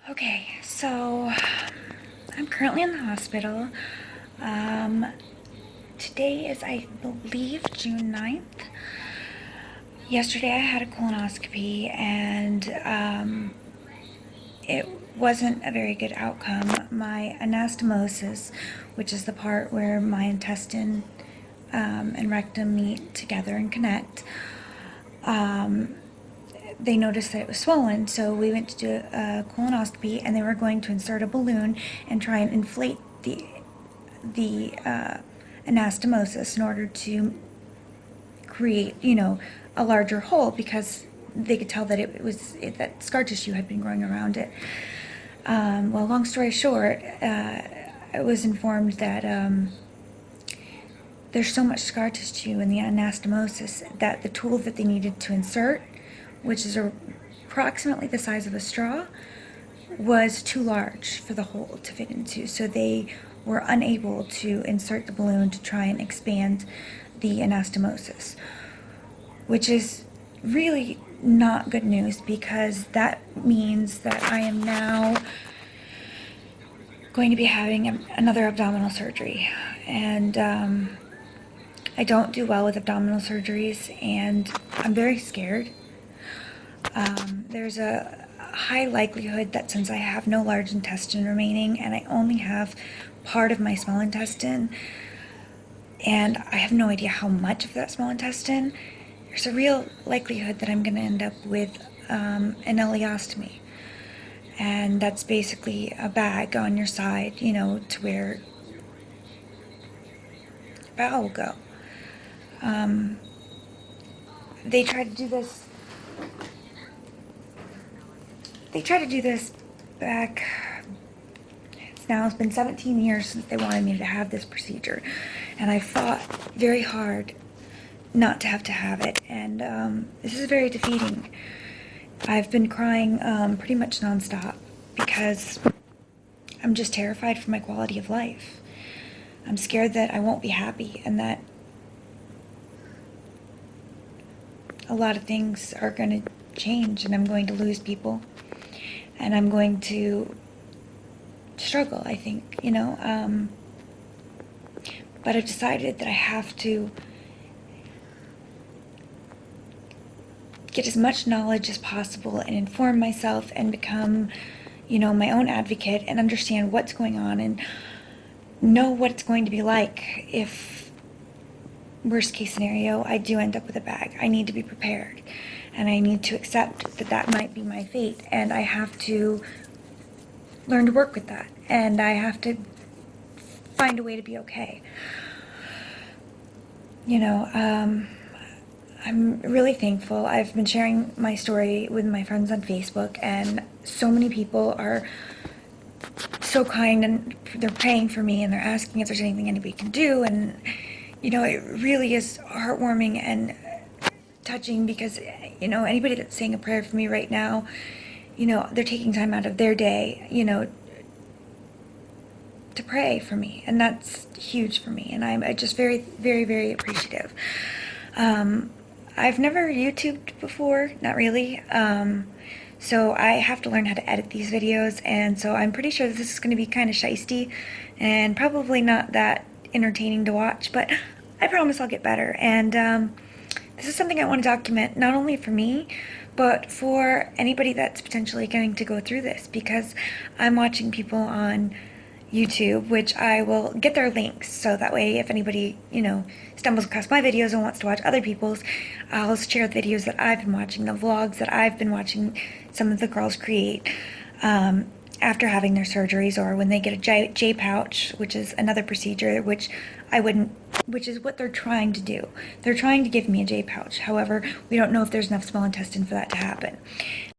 Okay, so I'm currently in the hospital. Um, Today is, I believe, June 9th. Yesterday I had a colonoscopy and it wasn't a very good outcome. My anastomosis, which is the part where my intestine and rectum meet together and connect, they noticed that it was swollen, so we went to do a colonoscopy, and they were going to insert a balloon and try and inflate the anastomosis in order to create, a larger hole, because they could tell that that scar tissue had been growing around it. Well, long story short, I was informed that there's so much scar tissue in the anastomosis that the tool that they needed to insert, which is approximately the size of a straw, was too large for the hole to fit into. So they were unable to insert the balloon to try and expand the anastomosis, which is really not good news, because that means that I am now going to be having another abdominal surgery. And I don't do well with abdominal surgeries, and I'm very scared. There's a high likelihood that, since I have no large intestine remaining and I only have part of my small intestine, and I have no idea how much of that small intestine, there's a real likelihood that I'm going to end up with an ileostomy. And that's basically a bag on your side, to where the bowel will go. They tried to do this. They tried to do this back. It's been 17 years since they wanted me to have this procedure, and I fought very hard not to have it. And this is very defeating. I've been crying pretty much nonstop, because I'm just terrified for my quality of life. I'm scared that I won't be happy, and that a lot of things are going to change, and I'm going to lose people, and I'm going to struggle, I think, but I've decided that I have to get as much knowledge as possible and inform myself and become, my own advocate, and understand what's going on and know what it's going to be like if, worst case scenario, I do end up with a bag. I need to be prepared, and I need to accept that that might be my fate, and I have to learn to work with that, and I have to find a way to be okay. I'm really thankful. I've been sharing my story with my friends on Facebook, and so many people are so kind, and they're praying for me, and they're asking if there's anything anybody can do. And it really is heartwarming and touching, because anybody that's saying a prayer for me right now, they're taking time out of their day, to pray for me, and that's huge for me, and I'm just very, very, very appreciative. I've never YouTubed before, not really, so I have to learn how to edit these videos, and so I'm pretty sure this is going to be kind of shisty and probably not that entertaining to watch, but I promise I'll get better. And this is something I want to document, not only for me, but for anybody that's potentially going to go through this, because I'm watching people on YouTube, which I will get their links, so that way if anybody, stumbles across my videos and wants to watch other people's, I'll share the videos that I've been watching, the vlogs that I've been watching some of the girls create after having their surgeries, or when they get a J pouch, which is another procedure, which is what they're trying to do. They're trying to give me a J pouch. However, we don't know if there's enough small intestine for that to happen.